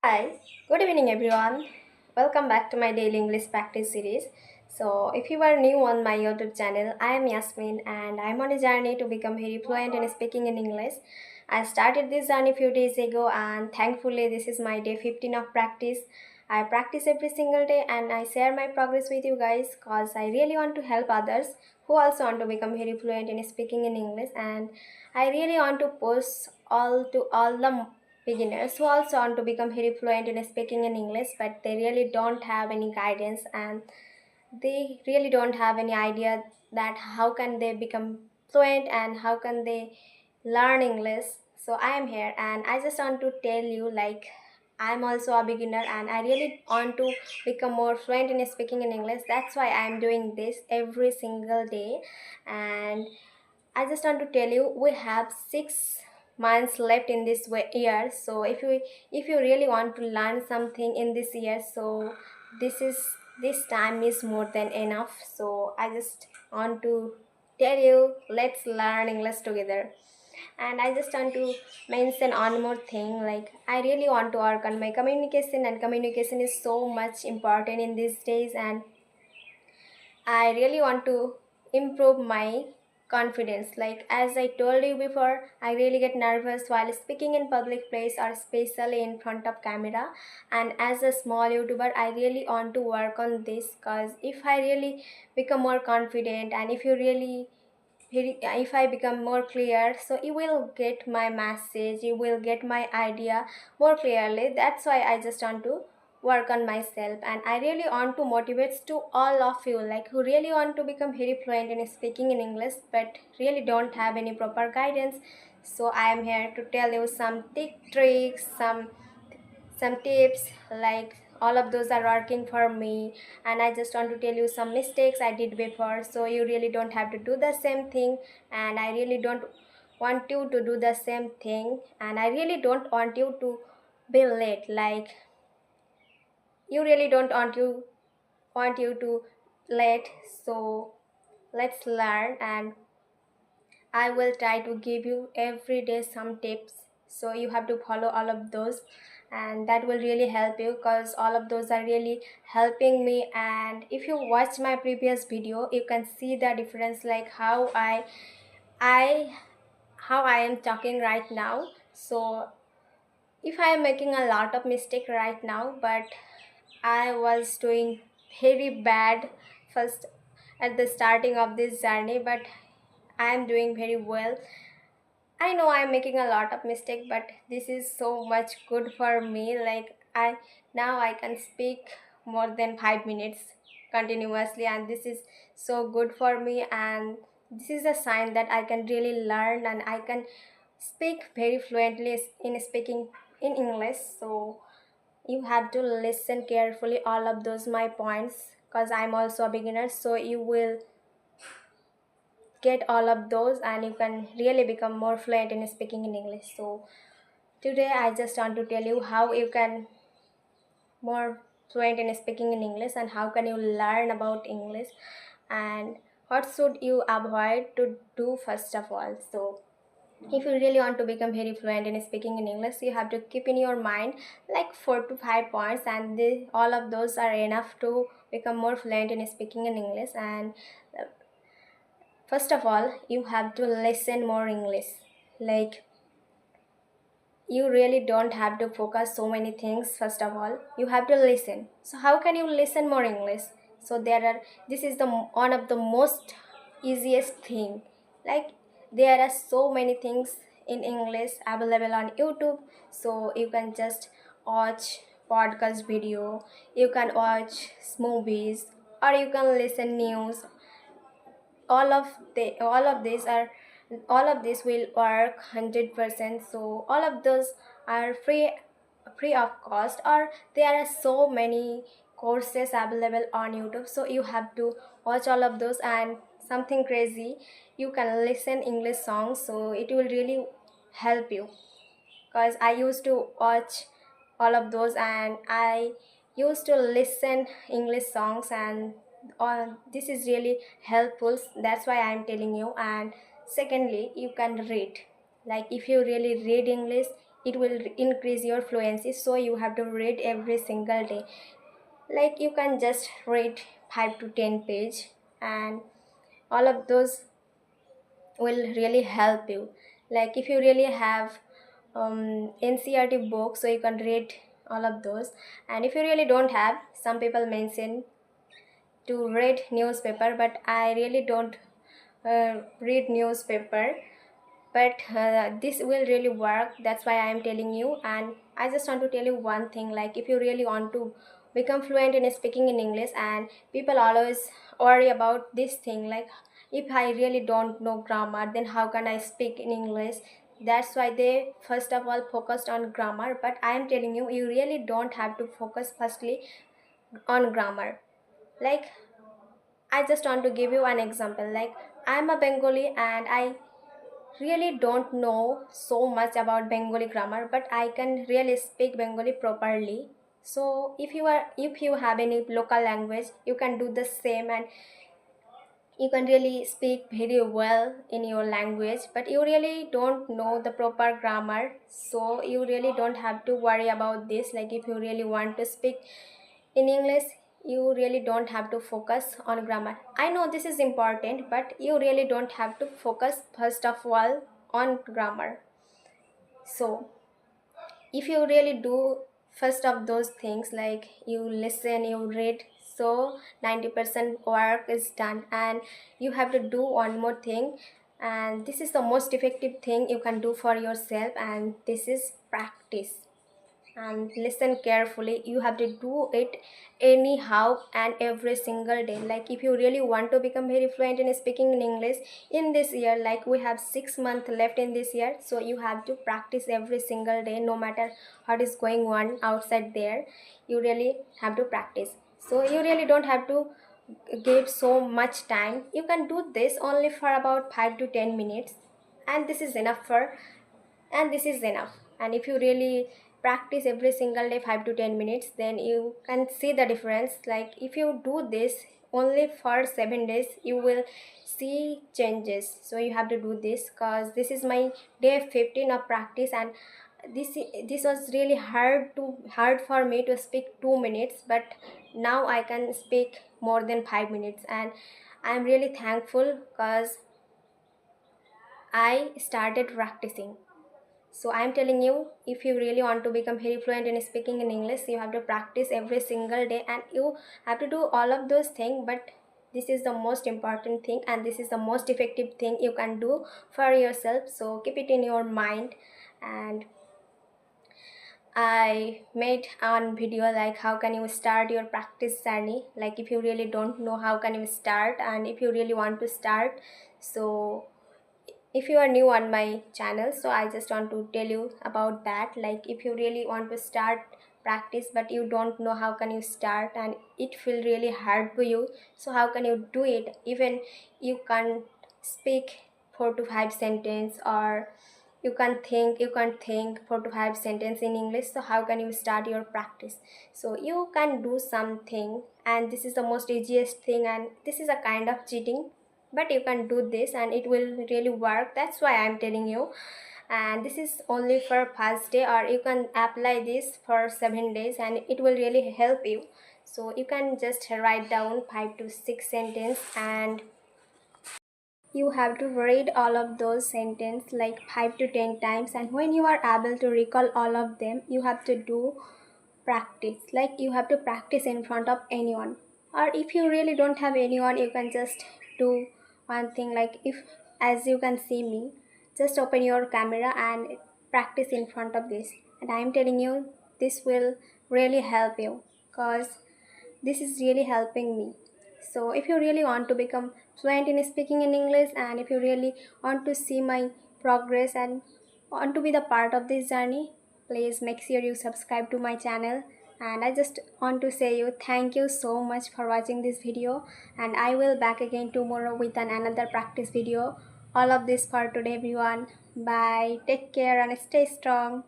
Hi, good evening everyone. Welcome back to my daily English practice series. So, if you are new on my YouTube channel, I am Yasmin and I'm on a journey to become very fluent in speaking in English. I started this journey a few days ago and thankfully this is my day 15 of practice. I practice every single day and I share my progress with you guys cause I really want to help others who also want to become very fluent in speaking in English, and I really want to push all the beginners who also want to become very fluent in speaking in English, but they really don't have any guidance and they really don't have any idea that how can they become fluent and how can they learn English. So I am here and I just want to tell you like I'm also a beginner and I really want to become more fluent in speaking in English. That's why I'm doing this every single day. And I just want to tell you we have 6 months left in this year. So if you really want to learn something in this year, so this time is more than enough. So I just want to tell you let's learn English together. And I just want to mention one more thing, like I really want to work on my communication, and communication is so much important in these days, and I really want to improve my confidence. Like as I told you before, I really get nervous while speaking in public place or especially in front of camera. And as a small YouTuber, I really want to work on this because if I really become more confident and if I become more clear, so you will get my message, you will get my idea more clearly. That's why I just want to work on myself, and I really want to motivate to all of you like who really want to become very fluent in speaking in English but really don't have any proper guidance. So I am here to tell you some tricks, some tips, like all of those are working for me, and I just want to tell you some mistakes I did before so you really don't have to do the same thing, and I really don't want you to do the same thing, and I really don't want you to be late. Like you really don't want you to late. So let's learn, and I will try to give you every day some tips. So you have to follow all of those, and that will really help you because all of those are really helping me. And if you watch my previous video, you can see the difference, like I how I am talking right now. So if I am making a lot of mistake right now, but I was doing very bad first at the starting of this journey, but I am doing very well. I know I'm making a lot of mistake, but this is so much good for me. Like I can speak more than 5 minutes continuously, and this is so good for me. And this is a sign that I can really learn and I can speak very fluently in speaking in English. So you have to listen carefully all of those my points because I'm also a beginner. So you will get all of those and you can really become more fluent in speaking in English. So today I just want to tell you how you can more fluent in speaking in English and how can you learn about English and what should you avoid to do first of all. So if you really want to become very fluent in speaking in English, you have to keep in your mind like 4 to 5 points, and all of those are enough to become more fluent in speaking in English. And first of all, you have to listen more English. Like you really don't have to focus so many things. First of all, you have to listen. So how can you listen more English? So this is the one of the most easiest thing. Like there are so many things in English available on YouTube. So you can just watch podcast video, you can watch movies, or you can listen news. All of this will work 100%. So all of those are free of cost, or there are so many courses available on YouTube. So you have to watch all of those, and something crazy, you can listen English songs, so it will really help you because I used to watch all of those and I used to listen English songs, and this is really helpful. That's why I'm telling you. And secondly, you can read. Like if you really read English, it will increase your fluency. So you have to read every single day. Like you can just read 5 to 10 page, and all of those will really help you. Like if you really have NCRT books, so you can read all of those. And if you really don't have, some people mention to read newspaper, but I really don't read newspaper. But this will really work, that's why I am telling you. And I just want to tell you one thing, like if you really want to become fluent in speaking in English, and people always worry about this thing, like if I really don't know grammar, then how can I speak in English? That's why they first of all focused on grammar. But I am telling you, you really don't have to focus firstly on grammar. Like I just want to give you an example. Like I'm a Bengali, and I really don't know so much about Bengali grammar, but I can really speak Bengali properly. So if you have any local language, you can do the same, and you can really speak very well in your language. But you really don't know the proper grammar, so you really don't have to worry about this. Like if you really want to speak in English, you really don't have to focus on grammar. I know this is important, but you really don't have to focus first of all on grammar. So if you really do first of those things, like you listen, you read, so 90% work is done. And you have to do one more thing, and this is the most effective thing you can do for yourself, and this is practice. And listen carefully, you have to do it anyhow and every single day. Like if you really want to become very fluent in speaking in English in this year, like we have 6 months left in this year, so you have to practice every single day, no matter what is going on outside there. You really have to practice. So you really don't have to give so much time. You can do this only for about 5 to 10 minutes, and this is enough for and this is enough. And if you really practice every single day 5 to 10 minutes, then you can see the difference. Like if you do this only for 7 days, you will see changes. So you have to do this, because this is my day 15 of practice. And this was really hard for me to speak 2 minutes, but now I can speak more than 5 minutes. And I'm really thankful because I started practicing. So I'm telling you, if you really want to become very fluent in speaking in English, you have to practice every single day, and you have to do all of those things. But this is the most important thing, and this is the most effective thing you can do for yourself. So keep it in your mind. And I made one video like how can you start your practice journey. Like if you really don't know how can you start, and if you really want to start. So if you are new on my channel, so I just want to tell you about that. Like if you really want to start practice, but you don't know how can you start, and it feel really hard for you, so how can you do it? Even you can speak 4 to 5 sentence, or you can't think 4 to 5 sentence in English, so how can you start your practice? So you can do something, and this is the most easiest thing, and this is a kind of cheating, but you can do this and it will really work. That's why I'm telling you. And this is only for first day, or you can apply this for 7 days and it will really help you. So you can just write down 5 to 6 sentence, and you have to read all of those sentences like 5 to 10 times. And when you are able to recall all of them, you have to do practice. Like you have to practice in front of anyone, or if you really don't have anyone, you can just do one thing. Like if, as you can see me, just open your camera and practice in front of this. And I am telling you, this will really help you, because this is really helping me. So if you really want to become fluent in speaking in English, and if you really want to see my progress and want to be the part of this journey, please make sure you subscribe to my channel. And I just want to say you thank you so much for watching this video, and I will back again tomorrow with another practice video. All of this for today, everyone. Bye, take care and stay strong.